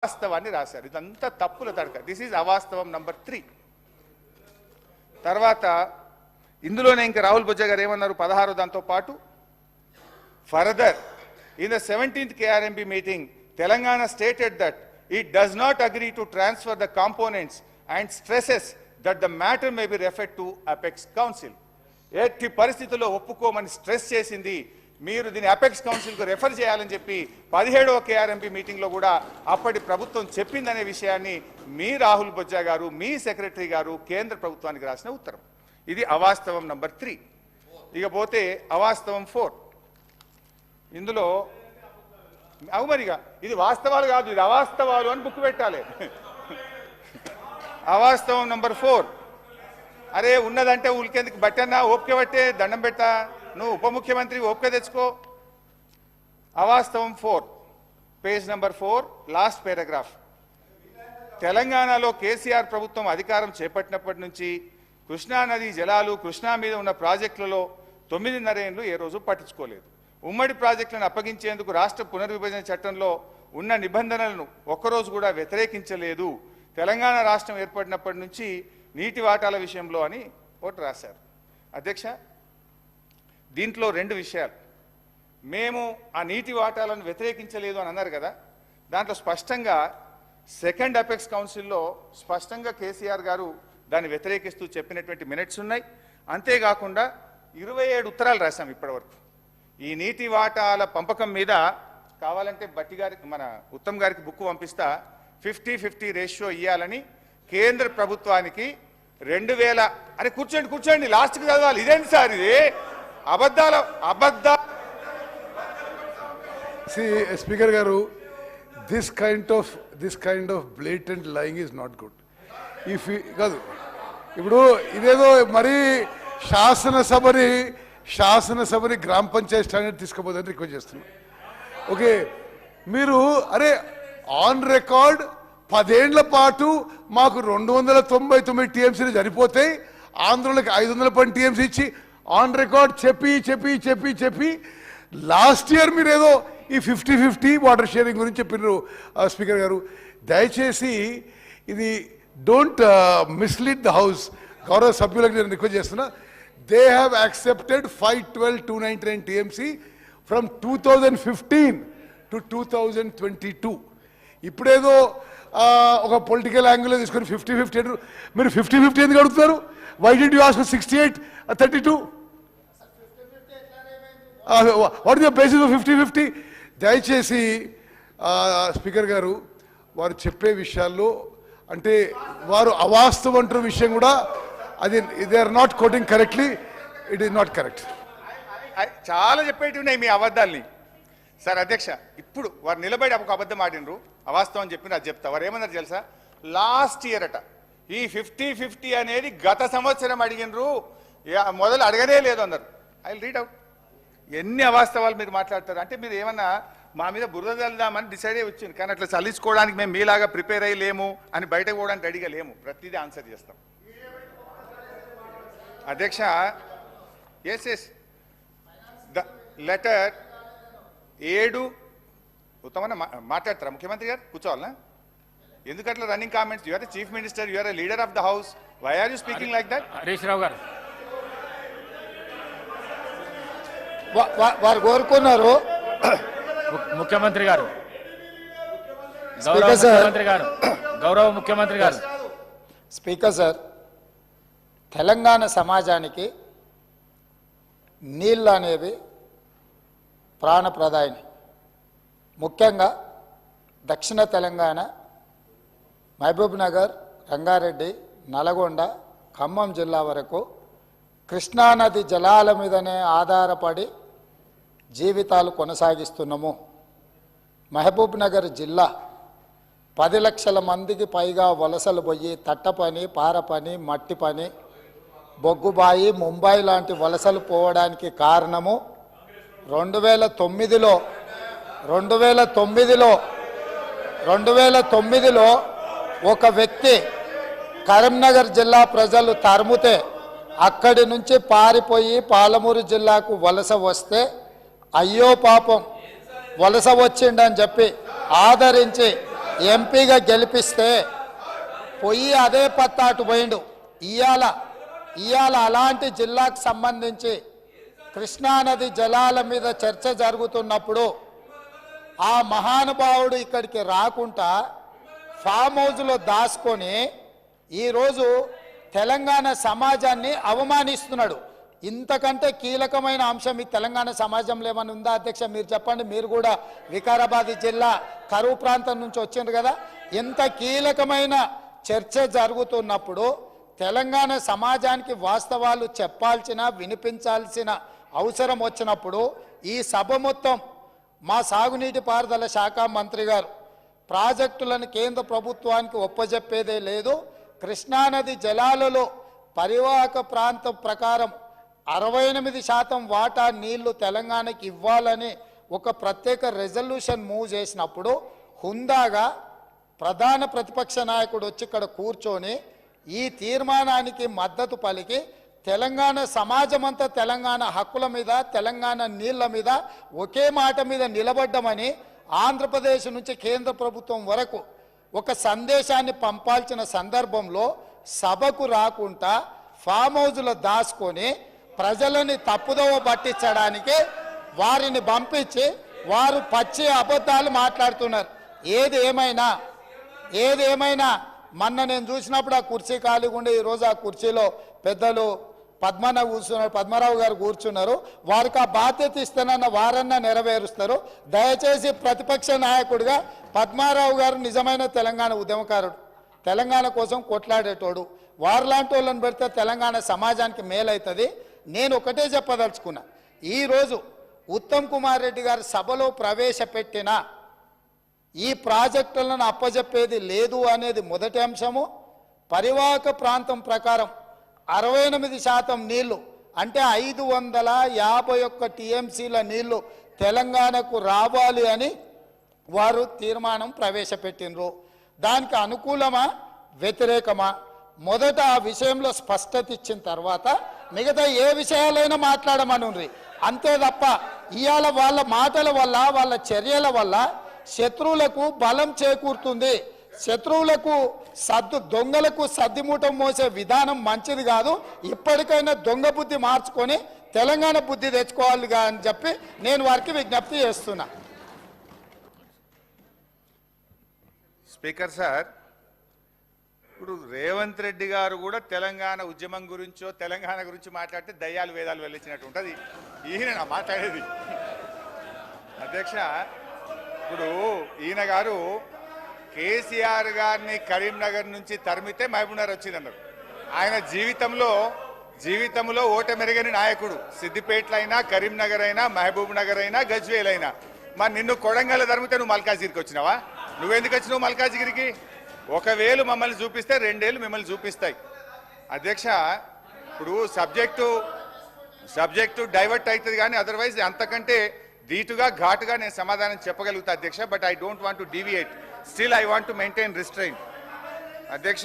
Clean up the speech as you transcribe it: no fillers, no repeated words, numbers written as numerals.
వాస్తవాన్ని రాశారు. ఇదంతా తప్పుల తడక. దిస్ ఈజ్ అవాస్తవం నంబర్ 3. తర్వాత ఇందులోనే ఇంకా రాహుల్ బొజ్జా గారు ఏమన్నారు 16 దాంతో పాటు further in the 17th KRMB meeting Telangana stated that it does not agree to transfer the components and stresses that the matter may be referred to Apex Council. ఎట్టి పరిస్థితుల్లో ఒప్పుకోమని స్ట్రెస్ చేసింది. మీరు దీన్ని అపెక్స్ కౌన్సిల్కు రెఫర్ చేయాలని చెప్పి 17వ KRMB మీటింగ్లో కూడా అప్పటి ప్రభుత్వం చెప్పిందనే విషయాన్ని మీ రాహుల్ బొజ్జా గారు మీ సెక్రటరీ గారు కేంద్ర ప్రభుత్వానికి రాసిన ఉత్తరం. ఇది అవాస్తవం నంబర్ 3. ఇకపోతే అవాస్తవం 4. ఇందులో అవుమరిగా ఇది వాస్తవాలు కాదు, ఇది అవాస్తవాలు అని బుక్ పెట్టాలి. అవాస్తవం నంబర్ 4. అరే ఉన్నదంటే ఉలికేందుకు బట్టన్నా ఓపిక పట్టే దండం పెట్టా, నువ్వు ఉప ముఖ్యమంత్రి ఓపిక తెచ్చుకో. అవాస్తవం 4 పేజ్ నంబర్ 4 లాస్ట్ పారాగ్రాఫ్. తెలంగాణలో కేసీఆర్ ప్రభుత్వం అధికారం చేపట్టినప్పటి నుంచి కృష్ణానది జలాలు కృష్ణా మీద ఉన్న ప్రాజెక్టులలో 9.5 ఏళ్లు ఏ రోజు పట్టించుకోలేదు. ఉమ్మడి ప్రాజెక్టులను అప్పగించేందుకు రాష్ట్ర పునర్విభజన చట్టంలో ఉన్న నిబంధనలను ఒక్కరోజు కూడా వ్యతిరేకించలేదు. తెలంగాణ రాష్ట్రం ఏర్పడినప్పటి నుంచి నీటి వాటాల విషయంలో అని ఒకటి రాశారు. అధ్యక్ష, దీంట్లో 2 విషయాలు. మేము ఆ నీటి వాటాలను వ్యతిరేకించలేదు అని అన్నారు కదా, దాంట్లో స్పష్టంగా 2nd అపెక్స్ కౌన్సిల్లో స్పష్టంగా కేసీఆర్ గారు దాన్ని వ్యతిరేకిస్తూ చెప్పినటువంటి మినిట్స్ ఉన్నాయి. అంతేకాకుండా 27 ఉత్తరాలు రాశాం ఇప్పటివరకు. ఈ నీటి వాటాల పంపకం మీద కావాలంటే బట్టి గారికి మన ఉత్తమ్ గారికి బుక్ పంపిస్తా 50-50 రేషియో ఇవ్వాలని కేంద్ర ప్రభుత్వానికి 2000 అని కూర్చోండి లాస్ట్కి చదవాలి. ఇదేంటి సార్ ఇది అబద్ధ స్పీకర్ గారు, this kind of blatant lying is not good. కాదు ఇప్పుడు ఇదేదో మరీ శాసనసభని గ్రామ పంచాయతీ స్టాండర్డ్ తీసుకుపోదని రిక్వెస్ట్ చేస్తున్నాం. ఓకే, మీరు అరే ఆన్ రికార్డ్ 10 ఏళ్ల పాటు మాకు 299 TMCలు సరిపోతాయి, ఆంధ్రులకు 510 TMC ఇచ్చి ఆన్ రికార్డ్ చెప్పి లాస్ట్ ఇయర్ మీరు ఏదో ఈ 50-50 వాటర్ షేరింగ్ గురించి చెప్పినారు. స్పీకర్ గారు, దయచేసి ఇది డోంట్ మిస్లీడ్ ద హౌస్. గౌరవ సభ్యులకు నేను రిక్వెస్ట్ చేస్తున్నా. They have accepted 512,299 TMC from 2015 to 2022. ఇప్పుడేదో ఒక పొలిటికల్ యాంగిల్లో తీసుకొని 50-50 అంటారు. మీరు 50-50 ఎందుకు అడుగుతున్నారు? Why did you ask 68-32? What is the basis of 50-50? దయచేసి స్పీకర్ గారు, వారు చెప్పే విషయాల్లో అంటే వారు అవాస్తవం అంటున్న విషయం కూడా అది they are not quoting correctly. It is not correct. చాలా చెప్పేటి ఉన్నాయి మీ అబద్ధాల్ని. సార్ అధ్యక్ష, ఇప్పుడు వారు నిలబడి ఒక అబద్ధం ఆడినరు, అవాస్తవం అని చెప్పిన అది చెప్తా. వారు ఏమన్నారు తెలుసా? లాస్ట్ ఇయర్ అట ఈ 50-50 అనేది గత సంవత్సరం అడిగినరు, మొదలు అడగనే లేదు అన్నారు. I will read out. ఎన్ని అవాస్తవాలు మీరు మాట్లాడతారు అంటే మీరు ఏమన్నా మా మీద బురద చల్దామని డిసైడ్ అయ్యి వచ్చింది. కానీ అట్లా చల్లించుకోవడానికి మేము మీలాగా ప్రిపేర్ అయ్యలేము అని బయటకు పోవడానికి రెడీగా లేము. ప్రతిదీ ఆన్సర్ చేస్తాం. అధ్యక్ష, ఎస్ ద లెటర్ 7 ఉత్తమన్న మాట్లాడతారా ముఖ్యమంత్రి గారు? కూర్చోవాలనా? ఎందుకట్లా running comments? You are the chief minister, you are the leader of the house. Why are you speaking like that? Harish Rao గారు వారు కోరుకున్నారు. ముఖ్యమంత్రి గారు, గౌరవ ముఖ్యమంత్రి గారు. స్పీకర్ సార్, తెలంగాణ సమాజానికి నీళ్ళు అనేవి ప్రాణప్రదాయిని. ముఖ్యంగా దక్షిణ తెలంగాణ, మహబూబ్ నగర్, రంగారెడ్డి, నల్గొండ, ఖమ్మం జిల్లా వరకు కృష్ణానది జలాల మీదనే ఆధారపడి జీవితాలు కొనసాగిస్తున్నాము. మహబూబ్ నగర్ జిల్లా 10 లక్షల మందికి పైగా వలసలు పోయి తట్ట పని, పార పని, మట్టి పని, బొగ్గుబాయి, ముంబై లాంటి వలసలు పోవడానికి కారణము 2009లో ఒక వ్యక్తి కరీంనగర్ జిల్లా ప్రజలు తరుముతే అక్కడి నుంచి పారిపోయి పాలమూరు జిల్లాకు వలస వస్తే అయ్యో పాపం వలస వచ్చిండని చెప్పి ఆదరించి ఎంపీగా గెలిపిస్తే పొయ్యి అదే పత్తాటు పోయిండు. ఇవాళ అలాంటి జిల్లాకు సంబంధించి కృష్ణానది జలాల మీద చర్చ జరుగుతున్నప్పుడు ఆ మహానుభావుడు ఇక్కడికి రాకుండా ఫామ్ హౌస్లో దాచుకొని ఈరోజు తెలంగాణ సమాజాన్ని అవమానిస్తున్నాడు. ఇంతకంటే కీలకమైన అంశం ఈ తెలంగాణ సమాజంలో ఏమైనా ఉందా అధ్యక్ష? మీరు చెప్పండి. మీరు కూడా వికారాబాద్ జిల్లా కరువు ప్రాంతం నుంచి వచ్చిండ్రు కదా. ఇంత కీలకమైన చర్చ జరుగుతున్నప్పుడు తెలంగాణ సమాజానికి వాస్తవాలు చెప్పాల్సిన వినిపించాల్సిన అవసరం వచ్చినప్పుడు ఈ సభ మొత్తం మా సాగునీటి పారుదల శాఖ మంత్రి గారు ప్రాజెక్టులను కేంద్ర ప్రభుత్వానికి ఒప్పజెప్పేదే లేదు, కృష్ణానది జలాలలో పరివాహక ప్రాంతం ప్రకారం 68% వాటా నీళ్లు తెలంగాణకి ఇవ్వాలని ఒక ప్రత్యేక రెజల్యూషన్ మూవ్ చేసినప్పుడు హుందాగా ప్రధాన ప్రతిపక్ష నాయకుడు వచ్చి ఇక్కడ కూర్చొని ఈ తీర్మానానికి మద్దతు పలికి తెలంగాణ సమాజమంతా తెలంగాణ హక్కుల మీద తెలంగాణ నీళ్ల మీద ఒకే మాట మీద నిలబడ్డమని ఆంధ్రప్రదేశ్ నుంచి కేంద్ర ప్రభుత్వం వరకు ఒక సందేశాన్ని పంపాల్సిన సందర్భంలో సభకు రాకుండా ఫామ్ హౌస్లో దాచుకొని ప్రజలని తప్పుదోవ పట్టించడానికి వారిని పంపించి వారు పచ్చి అబద్ధాలు మాట్లాడుతున్నారు. ఏది ఏమైనా మొన్న నేను చూసినప్పుడు ఆ కుర్చీ ఖాళీగా ఉండే ఈరోజు ఆ కుర్చీలో పెద్దలు పద్మరావు గారు కూర్చున్నారు. వారికి ఆ బాధ్యత ఇస్తానన్న వారన్నా నెరవేరుస్తారు. దయచేసి ప్రతిపక్ష నాయకుడిగా పద్మారావు గారు నిజమైన తెలంగాణ ఉద్యమకారుడు, తెలంగాణ కోసం కొట్లాడేటోడు. వారిలాంటి వాళ్ళని పెడితే తెలంగాణ సమాజానికి మేలవుతుంది. నేను ఒకటే చెప్పదలుచుకున్నా, ఈరోజు ఉత్తమ్ కుమార్ రెడ్డి గారు సభలో ప్రవేశపెట్టిన ఈ ప్రాజెక్టులను అప్పజెప్పేది లేదు అనేది మొదటి అంశము. పరివాహక ప్రాంతం ప్రకారం 68% నీళ్లు అంటే 551 టీఎంసీల నీళ్లు తెలంగాణకు రావాలి అని వారు తీర్మానం ప్రవేశపెట్టినరు. దానికి అనుకూలమా వ్యతిరేకమా మొదట ఆ విషయంలో స్పష్టత ఇచ్చిన తర్వాత మిగతా ఏ విషయాలైనా మాట్లాడమనుండ్రి. అంతే తప్ప ఇవాళ వాళ్ళ మాటల వల్ల వాళ్ళ చర్యల వల్ల శత్రువులకు బలం చేకూరుతుంది. శత్రువులకు దొంగలకు సద్దిమూటం మోసే విధానం మంచిది కాదు. ఇప్పటికైనా దొంగ బుద్ధి మార్చుకొని తెలంగాణ బుద్ధి తెచ్చుకోవాలిగా అని చెప్పి నేను వారికి విజ్ఞప్తి చేస్తున్నా. స్పీకర్ సార్, ఇప్పుడు రేవంత్ రెడ్డి గారు కూడా తెలంగాణ ఉద్యమం గురించో తెలంగాణ గురించి మాట్లాడితే దయ్యాలు వేదాలు వెళ్ళించినట్టు ఉంటుంది. ఈయన మాట్లాడేది అధ్యక్ష. ఇప్పుడు ఈయన గారు కేసీఆర్ గారిని కరీంనగర్ నుంచి తరిమితే మహబూబ్నగర్ వచ్చిందన్నారు. ఆయన జీవితంలో ఓటమెరగని నాయకుడు. సిద్దిపేటలో అయినా, కరీంనగర్ అయినా, మహబూబ్ నగర్ అయినా, గజ్వేల్ అయినా. మరి నిన్ను కొడంగల్ తరిమితే నువ్వు మల్కాజ్గిరికి వచ్చినావా? నువ్వెందుకు వచ్చినావు మల్కాజ్గిరికి? ఒకవేళ మమ్మల్ని చూపిస్తే 2 ఏళ్ళు మిమ్మల్ని చూపిస్తాయి. అధ్యక్ష, ఇప్పుడు సబ్జెక్టు డైవర్ట్ అవుతుంది కానీ అదర్వైజ్ అంతకంటే ధీటుగా ఘాటుగా నేను సమాధానం చెప్పగలుగుతా అధ్యక్ష. But I don't want to deviate. Still I want to maintain restrain. అధ్యక్ష